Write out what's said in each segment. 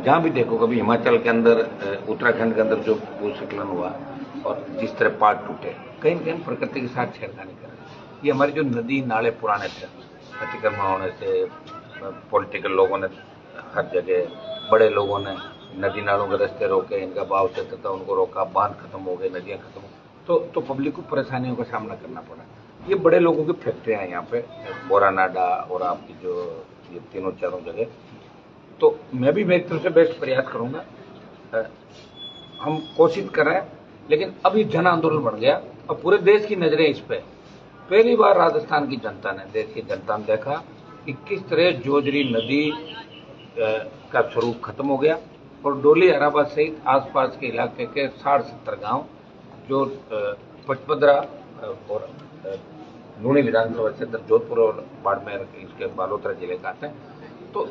जहाँ भी देखो, कभी हिमाचल के अंदर, उत्तराखंड के अंदर जो भूस्खलन हुआ और जिस तरह पहाड़ टूटे, कहीं न कहीं प्रकृति के साथ छेड़खानी कर रहे हैं। ये हमारे जो नदी नाले पुराने थे, अतिक्रमण होने से पॉलिटिकल लोगों ने हर जगह, बड़े लोगों ने नदी नालों के रास्ते रोके, इनका बहाव चलता था उनको रोका, बांध खत्म हो गए, नदियाँ खत्म हो, तो पब्लिक को परेशानियों का सामना करना पड़ा। ये बड़े लोगों की फैक्ट्रियाँ हैं यहाँ पे, बोरानाडा और आपकी जो ये तीनों चारों जगह। तो मैं भी मेरी तरफ से बेस्ट प्रयास करूंगा। हम कोशिश कर रहे हैं, लेकिन अभी जन आंदोलन बढ़ गया और पूरे देश की नजरें इस पे। पहली बार राजस्थान की जनता ने, देश की जनता ने देखा कि किस तरह जोजरी नदी का स्वरूप खत्म हो गया और डोली हराबा सहित आसपास के इलाके के 60-70 गांव जो पचपदरा और लूणी विधानसभा क्षेत्र जोधपुर और बाड़मेर इसके बालोतरा जिले का आते हैं, तो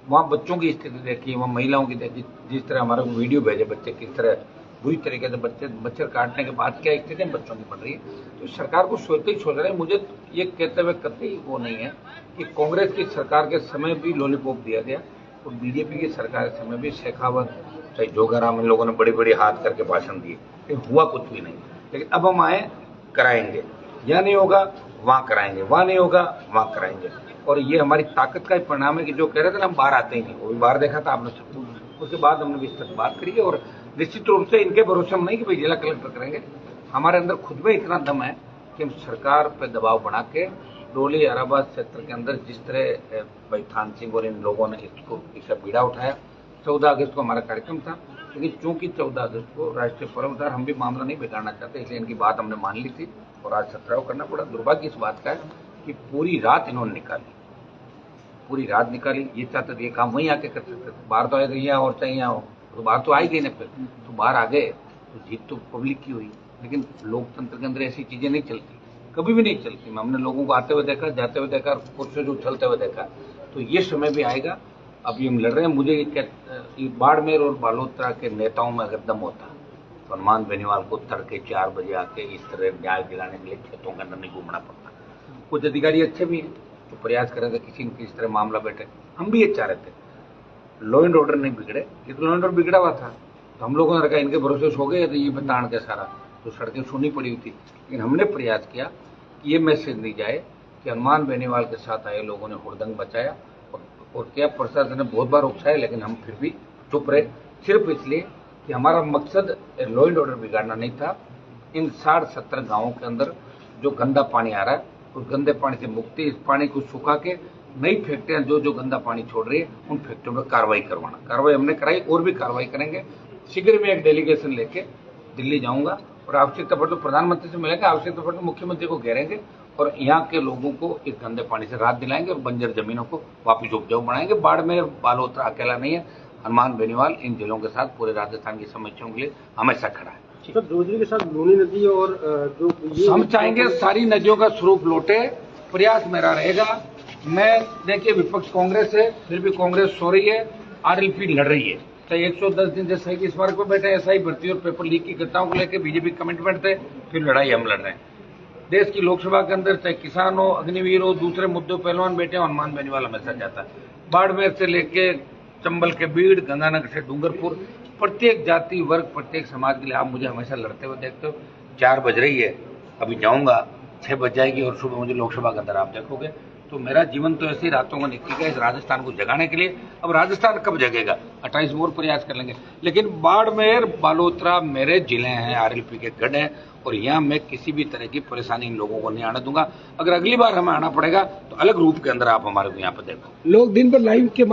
वहाँ बच्चों की स्थिति देखी, वहाँ महिलाओं की देखी, जिस तरह हमारे को वीडियो भेजे बच्चे किस तरह बुरी तरीके से मच्छर काटने के बाद क्या स्थिति बच्चों की बढ़ रही है। तो सरकार को सोचते ही सोच रहे हैं। मुझे ये कहते हुए कतई वो नहीं है कि कांग्रेस की सरकार के समय भी लॉलीपॉप दिया गया और बीजेपी की सरकार के समय भी शेखावत, चाहे जोगाराम, इन लोगों ने बड़ी बड़ी हाथ करके भाषण दिए, लेकिन हुआ कुछ भी नहीं। लेकिन अब हम आए, कराएंगे, यहाँ नहीं होगा वहाँ कराएंगे, वहाँ नहीं होगा वहाँ कराएंगे। और ये हमारी ताकत का ही परिणाम है कि जो कह रहे थे ना हम बाहर आते ही नहीं, वो भी बाहर देखा था आपने सब। उसके बाद हमने विस्तृत बात करी है और निश्चित रूप से इनके भरोसे हम नहीं कि भाई जिला कलेक्टर करेंगे। हमारे अंदर खुद में इतना दम है कि हम सरकार पर दबाव बना के डोली हराबाद क्षेत्र के अंदर जिस तरह भाई थान सिंह और इन लोगों ने इसका बीड़ा उठाया। 14 अगस्त को हमारा कार्यक्रम था, लेकिन चूंकि 14 अगस्त को राष्ट्रीय पर्व था, हम भी मामला नहीं बिगाड़ना चाहते, इसलिए इनकी बात हमने मान ली थी और आज सत्याग्रह करना पड़ा। दुर्भाग्य इस बात का है कि पूरी रात इन्होंने निकाली, पूरी रात निकाली। ये चाहते थे ये काम वहीं आके कर सकते थे, बाहर तो आए गए यहाँ और चाहिए यहाँ हो, तो बाहर तो आ ही गए ना, फिर तो बाहर आ गए तो जीत तो पब्लिक की हुई। लेकिन लोकतंत्र के अंदर ऐसी चीजें नहीं चलती, कभी भी नहीं चलती। हमने लोगों को आते हुए देखा, जाते हुए देखा, कुर्सियों से उछलते हुए देखा। तो ये समय भी आएगा, अभी हम लड़ रहे हैं। मुझे ये बाड़मेर और बालोतरा के नेताओं में अगर दम होता तो हनुमान बेनीवाल को तड़के 4 बजे आके इस तरह न्याय दिलाने के लिए खेतों के अंदर नहीं घूमना पड़ता। कुछ अधिकारी अच्छे भी हैं तो प्रयास कर रहे थे किसी न किसी तरह मामला बैठे। हम भी ये चाह रहे थे, लॉ एंड ऑर्डर नहीं बिगड़े, ये तो लॉ एंड ऑर्डर बिगड़ा हुआ था, तो हम लोगों ने रखा इनके भरोसे सो गए तो ये बताण के सारा तो सड़कें सुनी पड़ी हुई थी। लेकिन हमने प्रयास किया कि ये मैसेज नहीं जाए कि हनुमान बेनीवाल के साथ आए लोगों ने हुड़दंग बचाया और क्या प्रशासन ने बहुत बार उकसाया, लेकिन हम फिर भी चुप रहे, सिर्फ इसलिए कि हमारा मकसद लॉ एंड ऑर्डर बिगाड़ना नहीं था। इन 60-70 गांवों के अंदर जो गंदा पानी आ रहा है, उस गंदे पानी से मुक्ति, इस पानी को सुखा के नई फैक्ट्रियां जो गंदा पानी छोड़ रही है उन फैक्ट्रियों पर कार्रवाई करवाना। कार्रवाई हमने कराई और भी कार्रवाई करेंगे। शीघ्र में एक डेलीगेशन लेके दिल्ली जाऊंगा और आवश्यकता पड़े तो प्रधानमंत्री से मिलेंगे, आवश्यकता पड़े तो मुख्यमंत्री को घेरेंगे और यहाँ के लोगों को इस गंदे पानी से राहत दिलाएंगे और बंजर जमीनों को वापिस उपजाऊ बनाएंगे। बाड़मेर बालोतरा अकेला नहीं है, हनुमान बेनीवाल इन जिलों के साथ पूरे राजस्थान की समस्याओं के लिए हमेशा खड़ा है। सर, जोजरी के साथ लूणी नदी और जो हम चाहेंगे सारी नदियों का स्वरूप लौटे, प्रयास मेरा रहेगा। मैं देखिए विपक्ष कांग्रेस है, फिर भी कांग्रेस सो रही है, आरएलपी लड़ रही है। चाहे 110 दिन से सही इस बार को बैठे, ऐसा ही भर्ती और पेपर लीक की घटनाओं को लेकर बीजेपी कमिटमेंट थे, फिर लड़ाई हम लड़ रहे हैं। देश की लोकसभा के अंदर चाहे किसान हो, अग्निवीर हो, दूसरे मुद्दों पहलवान बैठे हो, हनुमान बेनीवाल हमेशा जाता है। बाड़मेर से लेके चंबल के बीड़, गंगानगर से डूंगरपुर, प्रत्येक जाति वर्ग, प्रत्येक समाज के लिए आप मुझे हमेशा लड़ते हुए देखते हो। 4 बज रही है, अभी जाऊंगा, 6 बज जाएगी और सुबह मुझे लोकसभा के अंदर आप देखोगे। तो मेरा जीवन तो ऐसे ही रातों को निकलेगा इस राजस्थान को जगाने के लिए। अब राजस्थान कब जगेगा, 28 और प्रयास कर लेंगे। लेकिन बाड़मेर बालोतरा मेरे जिले हैं, आरएलपी के गढ़ हैं और यहाँ मैं किसी भी तरह की परेशानी इन लोगों को नहीं आने दूंगा। अगर अगली बार हमें आना पड़ेगा तो अलग रूप के अंदर आप हमारे को यहाँ पर देखो। लोग दिन भर लाइव के